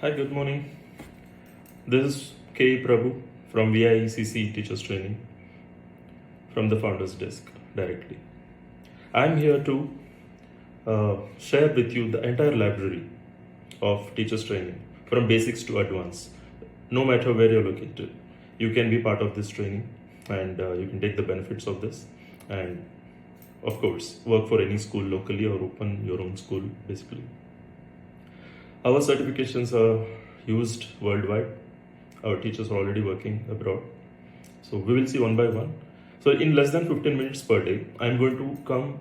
Hi, good morning. This is K. Prabhu from VIECC Teachers Training from the Founders Desk directly. I'm here to share with you the entire library of teachers training from basics to advanced. No matter where you're located, you can be part of this training and you can take the benefits of this and, of course, work for any school locally or open your own school basically. Our certifications are used worldwide. Our teachers are already working abroad. So we will see one by one. So in less than 15 minutes per day, I'm going to come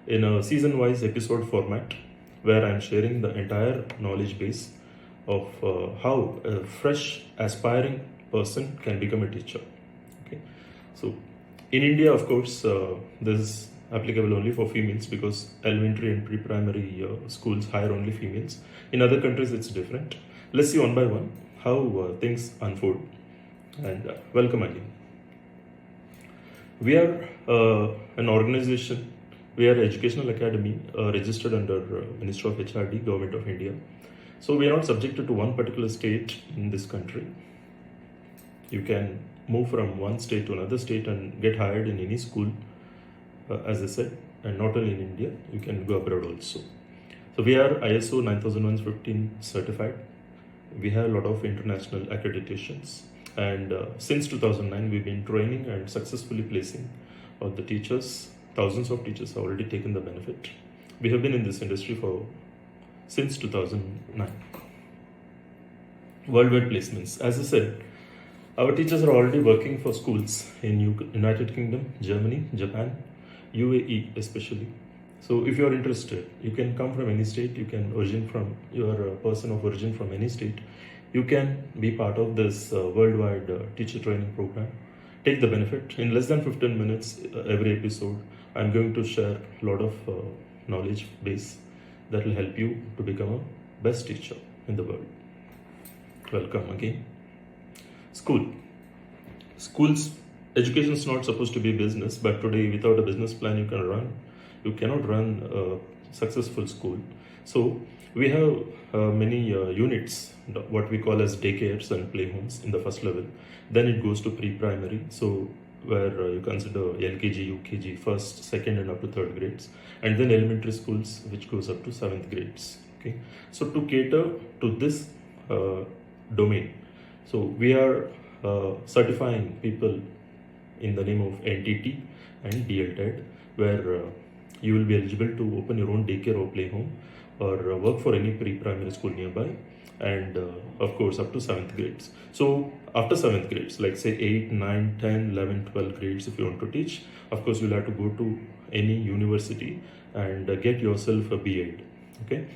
in a season-wise episode format where I'm sharing the entire knowledge base of how a fresh aspiring person can become a teacher. Okay. So in India, of course, this is applicable only for females because elementary and pre-primary schools hire only females. In other countries, it's different. Let's see one by one how things unfold. And welcome again. We are an organization. We are an educational academy registered under Ministry of HRD, Government of India. So we are not subjected to one particular state in this country. You can move from one state to another state and get hired in any school, as I said, and not only in India, you can go abroad also. So we are ISO 9001:15 certified. We have a lot of international accreditations, and since 2009 we've been training and successfully placing all the teachers. Thousands of teachers have already taken the benefit. We have been in this industry since 2009. Worldwide placements. As I said, our teachers are already working for schools in United Kingdom, Germany, Japan, UAE especially. So if you are interested, you can come from any state, you are a person of origin from any state, you can be part of this worldwide teacher training program. Take the benefit. In less than 15 minutes every episode, I'm going to share a lot of knowledge base that will help you to become a best teacher in the world. Welcome again. Schools, education is not supposed to be business, but today without a business plan you cannot run a successful school. So we have many units, what we call as daycares and playhomes in the first level. Then it goes to pre-primary, so where you consider LKG, UKG, first, second and up to third grades, and then elementary schools which goes up to seventh grades. Okay, so to cater to this domain, so we are certifying people in the name of NTT and D.el.ed, where you will be eligible to open your own daycare or playhome or work for any pre-primary school nearby, and of course up to 7th grades. So after 7th grades, like say 8, 9, 10, 11, 12 grades, if you want to teach, of course you'll have to go to any university and get yourself a B.Ed. Okay,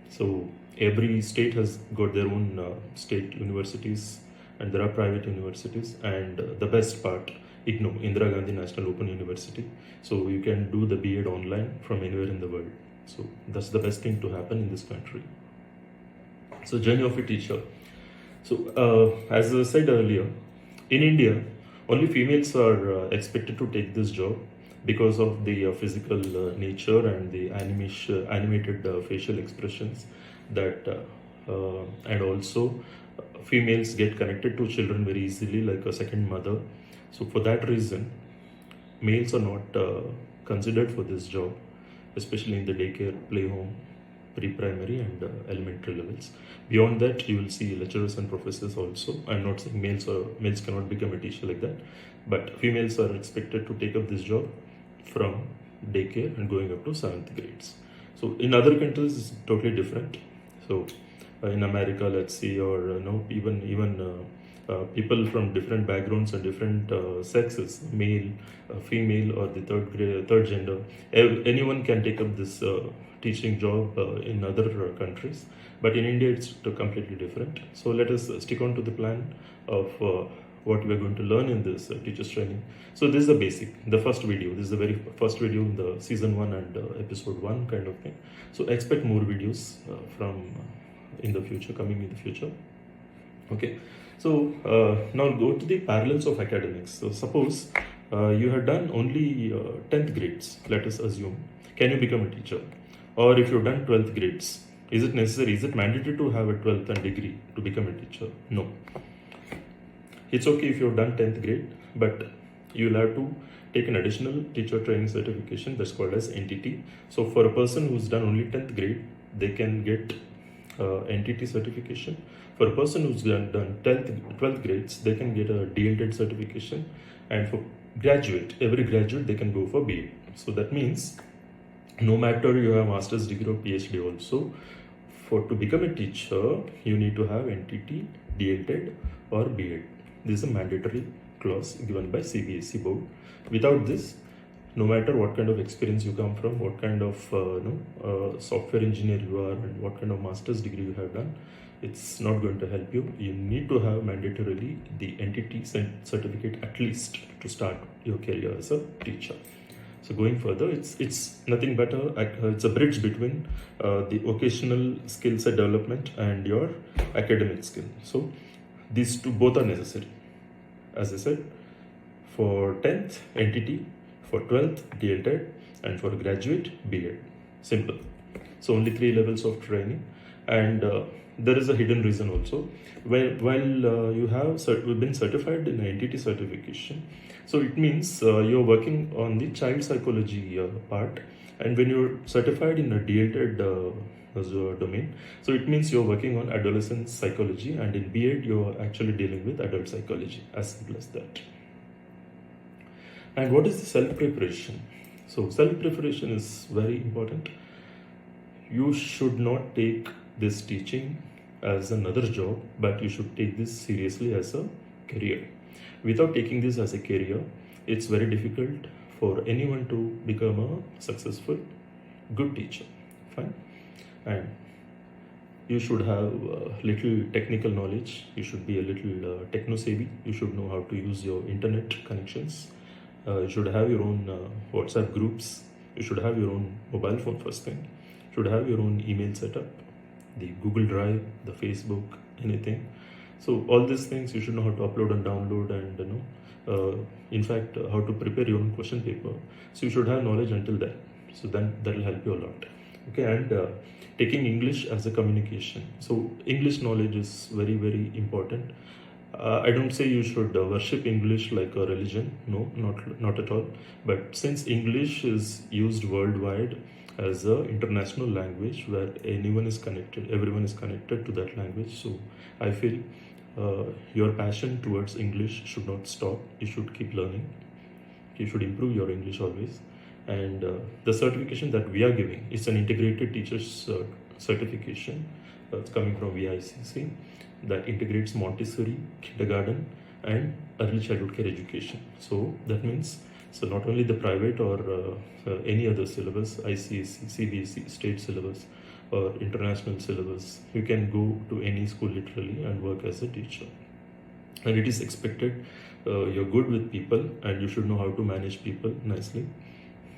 so every state has got their own state universities, and there are private universities, and the best part, IGNOU, Indira Gandhi National Open University. So you can do the B.Ed online from anywhere in the world. So that's the best thing to happen in this country. So journey of a teacher. So as I said earlier, in India, only females are expected to take this job because of the physical nature and the animated facial expressions that and also females get connected to children very easily, like a second mother. So for that reason, males are not considered for this job, especially in the daycare, playhome, pre-primary and elementary levels. Beyond that, you will see lecturers and professors also. I'm not saying males cannot become a teacher like that, but females are expected to take up this job from daycare and going up to 7th grades. So in other countries, it's totally different. So in America, let's see, or even people from different backgrounds and different sexes, male, female, or the third gender, anyone can take up this teaching job in other countries. But in India, it's completely different. So let us stick on to the plan of what we are going to learn in this teachers training. So this is the basic, the first video. This is the very first video in the season 1 and episode 1 kind of thing. So expect more videos coming in the future. Okay. So now go to the parallels of academics. So suppose you have done only 10th grades, let us assume. Can you become a teacher? Or if you've done 12th grades, Is it necessary? Is it mandatory to have a 12th and degree to become a teacher? No. It's okay if you've done 10th grade, but you'll have to take an additional teacher training certification that's called as NTT. So for a person who's done only 10th grade, they can get NTT certification. For a person who's done 12th grades, they can get a D.el.ed certification. And for every graduate, they can go for B.Ed. So that means no matter you have master's degree or PhD also, to become a teacher, you need to have NTT, D.el.ed or B.Ed. This is a mandatory clause given by CBSE board. Without this, no matter what kind of experience you come from, what kind of software engineer you are, and what kind of master's degree you have done, it's not going to help you. You need to have mandatorily the NTT certificate at least to start your career as a teacher. So going further, it's nothing but it's a bridge between the vocational skill set development and your academic skill. So these two both are necessary. As I said, for 10th NTT, for 12th D.el.ed, and for graduate B.Ed. Simple. So only 3 levels of training, and there is a hidden reason also. While you have been certified in NTT certification, so it means you're working on the child psychology part, and when you're certified in a D.el.ed domain, so it means you're working on adolescent psychology, and in B.Ed you're actually dealing with adult psychology. As simple as that. And what is the self-preparation? So self-preparation is very important. You should not take this teaching as another job, but you should take this seriously as a career. Without taking this as a career, it's very difficult for anyone to become a successful, good teacher. Fine. And you should have little technical knowledge. You should be a little techno-savvy. You should know how to use your internet connections. You should have your own WhatsApp groups. You should have your own mobile phone first thing. You should have your own email setup, the Google Drive, the Facebook, anything. So all these things you should know how to upload and download, and in fact, how to prepare your own question paper. So you should have knowledge until then. So then that will help you a lot. Okay, and taking English as a communication. So English knowledge is very, very important. I don't say you should worship English like a religion. No, not at all. But since English is used worldwide as an international language where everyone is connected to that language, so I feel your passion towards English should not stop. You should keep learning. You should improve your English always. And the certification that we are giving is an integrated teacher's certification. It's coming from VICC, that integrates Montessori, kindergarten, and early childhood care education. So that means, so not only the private or any other syllabus, ICSE, CBSE, state syllabus, or international syllabus, you can go to any school literally and work as a teacher. And it is expected you're good with people, and you should know how to manage people nicely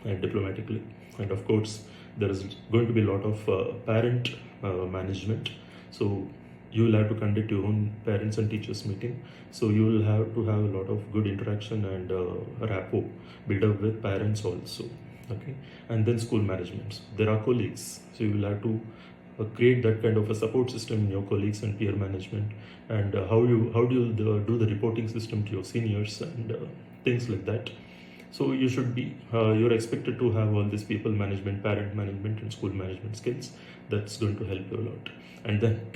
and diplomatically. And of course, there is going to be a lot of parent management. So you will have to conduct your own parents and teachers meeting. So you will have to have a lot of good interaction and rapport build up with parents also. Okay, and then school management. There are colleagues, so you will have to create that kind of a support system in your colleagues and peer management, and how do you do the reporting system to your seniors and things like that. So you should be you're expected to have all these people management, parent management, and school management skills. That's going to help you a lot. And then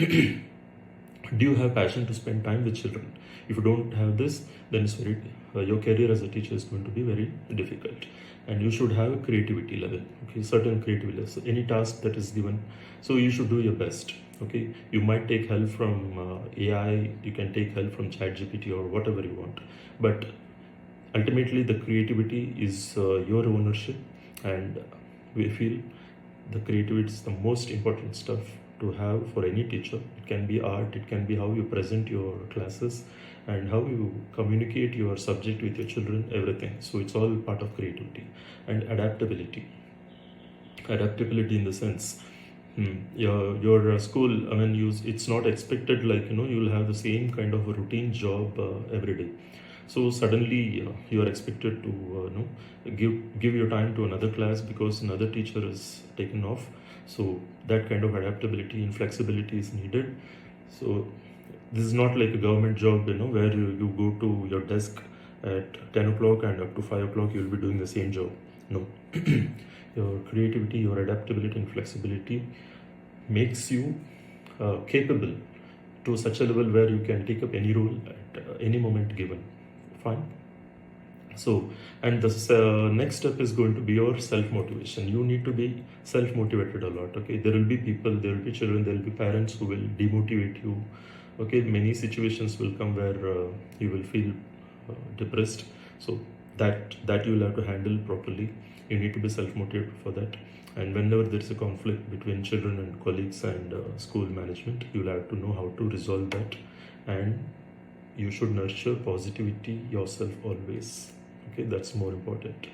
do you have passion to spend time with children? If you don't have this, then it's very your career as a teacher is going to be very difficult. And you should have a creativity level, okay, certain creativity level. So any task that is given, so you should do your best. Okay, you might take help from AI, you can take help from ChatGPT or whatever you want, but ultimately the creativity is your ownership, and we feel the creativity is the most important stuff to have for any teacher. It can be art, it can be how you present your classes and how you communicate your subject with your children, everything. So it's all part of creativity. And adaptability in the sense, your school, I mean, it's not expected like you'll have the same kind of a routine job every day. So suddenly you are expected to give your time to another class because another teacher is taken off. So that kind of adaptability and flexibility is needed. So this is not like a government job, where you go to your desk at 10 o'clock and up to 5 o'clock you'll be doing the same job. No. Your creativity, your adaptability and flexibility makes you capable to such a level where you can take up any role at any moment given. Fine. So, and the next step is going to be your self-motivation. You need to be self-motivated a lot. Okay, there will be people, there will be children, there will be parents who will demotivate you. Okay, many situations will come where you will feel depressed. So that you will have to handle properly. You need to be self-motivated for that. And whenever there is a conflict between children and colleagues and school management, you will have to know how to resolve that. And you should nurture positivity yourself always. Okay, that's more important.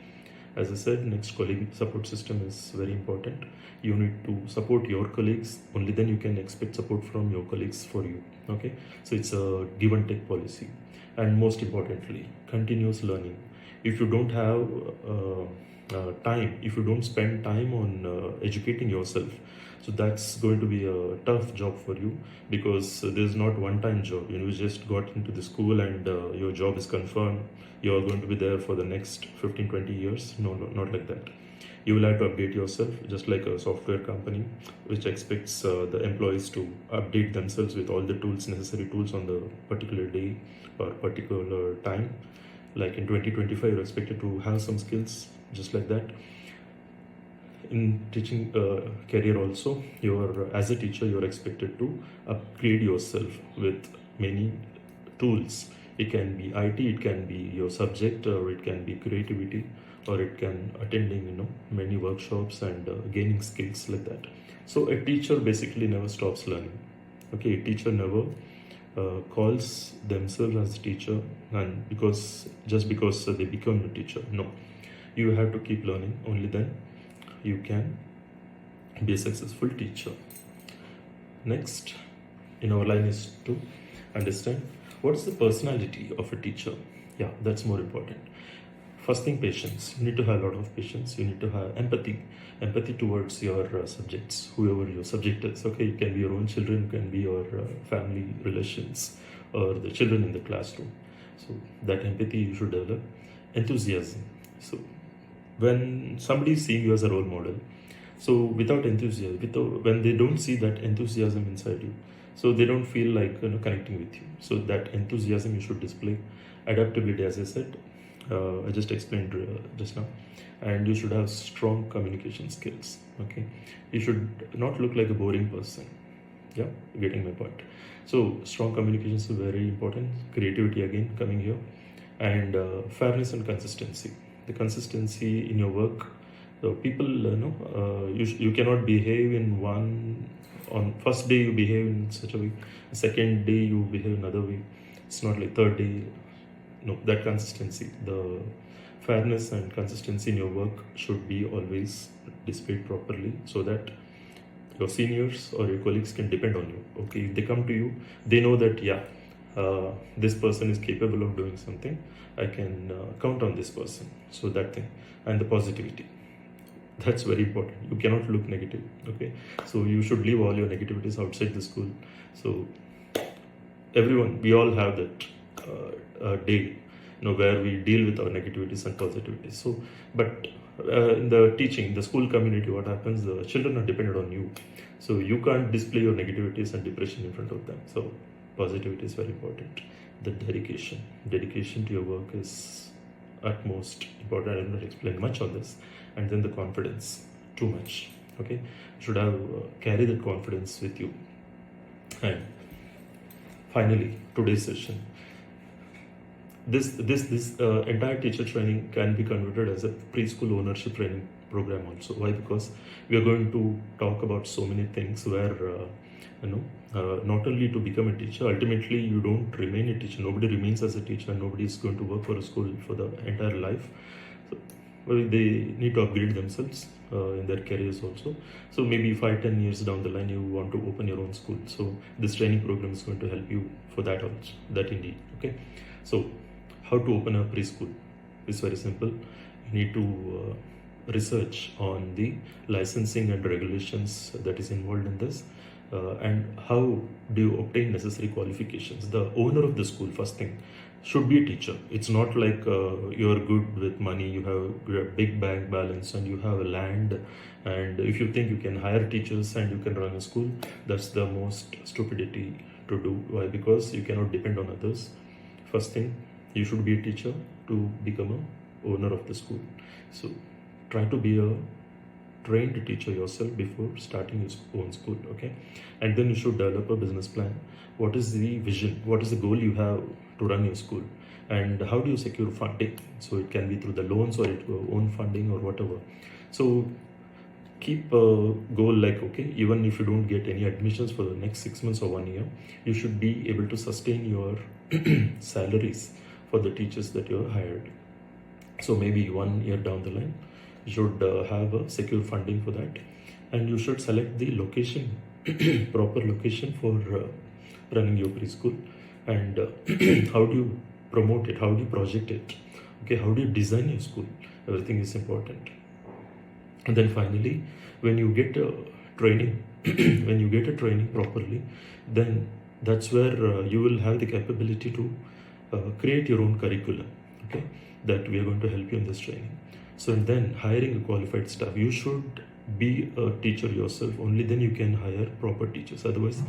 As I said, next, colleague support system is very important. You need to support your colleagues, only then you can expect support from your colleagues for you. Okay, so it's a give and take policy. And most importantly, continuous learning. If you don't have time, if you don't spend time on educating yourself, so that's going to be a tough job for you, because there's not one-time job. You just got into the school and your job is confirmed. You are going to be there for the next 15-20 years. No, not like that. You will have to update yourself, just like a software company which expects the employees to update themselves with all the tools, necessary tools on the particular day or particular time. Like in 2025, you're expected to have some skills, just like that. In teaching career also, as a teacher, you're expected to upgrade yourself with many tools. It can be IT, it can be your subject, or it can be creativity, or it can attending many workshops and gaining skills like that. So a teacher basically never stops learning. Okay, a teacher never calls themselves as a teacher, and because they become a teacher. No, you have to keep learning. Only then you can be a successful teacher. Next in our line is to understand what's the personality of a teacher. Yeah, that's more important. First thing, patience. You need to have a lot of patience. You need to have empathy towards your subjects, whoever your subject is. Okay, it can be your own children, it can be your family relations, or the children in the classroom. So that empathy you should develop. Enthusiasm. So when somebody is seeing you as a role model, so without enthusiasm, when they don't see that enthusiasm inside you, so they don't feel like connecting with you. So that enthusiasm you should display. Adaptability, as I said, I just explained just now. And you should have strong communication skills. Okay, you should not look like a boring person. Yeah, you're getting my point. So strong communication is very important. Creativity again coming here, and fairness and consistency. The consistency in your work. So people you cannot behave in one. On first day you behave in such a way, second day you behave another way. It's not like third day. No, that consistency, the fairness and consistency in your work should be always displayed properly, so that your seniors or your colleagues can depend on you. Okay, if they come to you, they know that this person is capable of doing something. I can count on this person. So that thing, and the positivity, that's very important. You cannot look negative. Okay, so you should leave all your negativities outside the school. So everyone, we all have that day where we deal with our negativities and positivities. So but in the teaching, the school community, what happens, the children are dependent on you, so you can't display your negativities and depression in front of them. So positivity is very important. The dedication to your work is utmost important. I will not explain much on this. And then the confidence, too much. Okay, you should have carry that confidence with you. And finally, today's session, this entire teacher training can be converted as a preschool ownership training program also. Why? Because we are going to talk about so many things where not only to become a teacher, ultimately you don't remain a teacher. Nobody remains as a teacher, and nobody is going to work for a school for the entire life. So they need to upgrade themselves in their careers also. So maybe 5-10 years down the line you want to open your own school. So this training program is going to help you for that also. That indeed. Okay. So how to open a preschool is very simple. You need to research on the licensing and regulations that is involved in this, and how do you obtain necessary qualifications. The owner of the school, first thing, should be a teacher. It's not like you're good with money, you have a big bank balance and you have a land, and if you think you can hire teachers and you can run a school, that's the most stupidity to do. Why? Because you cannot depend on others. First thing, you should be a teacher to become a owner of the school. So try to be a trained teacher yourself before starting your own school, okay? And then you should develop a business plan. What is the vision? What is the goal you have to run your school? And how do you secure funding? So it can be through the loans or your own funding or whatever. So keep a goal like, okay, even if you don't get any admissions for the next 6 months or 1 year, you should be able to sustain your salaries for the teachers that you have hired. So maybe 1 year down the line, you should have a secure funding for that, and you should select the location, proper location for running your preschool, and how do you promote it, how do you project it, okay, how do you design your school. Everything is important. And then finally, when you get a training when you get a training properly, then that's where you will have the capability to create your own curriculum, okay, that we are going to help you in this training. So, and then hiring a qualified staff, you should be a teacher yourself. Only then you can hire proper teachers. Otherwise,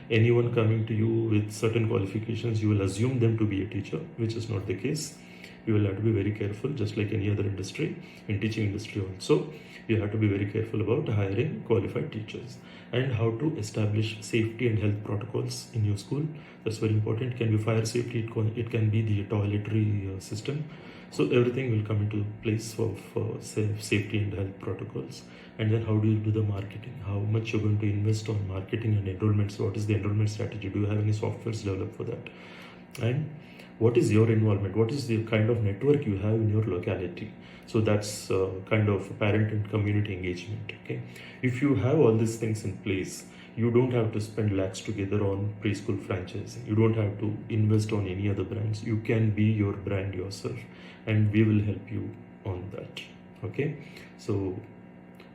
anyone coming to you with certain qualifications, you will assume them to be a teacher, which is not the case. You will have to be very careful, just like any other industry. In teaching industry also, you have to be very careful about hiring qualified teachers, and how to establish safety and health protocols in your school. That's very important. It can be fire safety, it can be the toiletry system. So everything will come into place of safety and health protocols. And then how do you do the marketing? How much you're going to invest on marketing and enrollments? What is the enrollment strategy? Do you have any softwares developed for that? And what is your involvement? What is the kind of network you have in your locality? So that's kind of parent and community engagement, okay? If you have all these things in place, you don't have to spend lakhs together on preschool franchising. You don't have to invest on any other brands. You can be your brand yourself, and we will help you on that, okay? So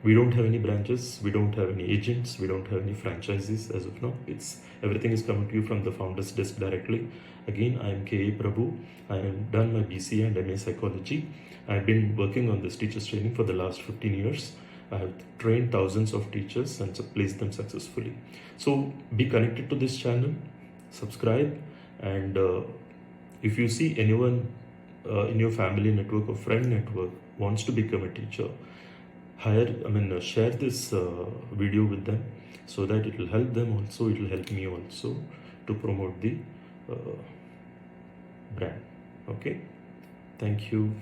we don't have any branches, we don't have any agents, we don't have any franchises as of now. It's everything is coming to you from the founder's desk directly. Again, I am K.A. Prabhu. I have done my BCA and MA psychology. I've been working on this teachers training for the last 15 years. I have trained thousands of teachers and placed them successfully. So be connected to this channel, subscribe, and if you see anyone in your family network or friend network wants to become a teacher, share this video with them, so that it will help them also, it will help me also to promote the brand, okay? Thank you.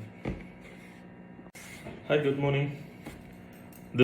Hi, good morning.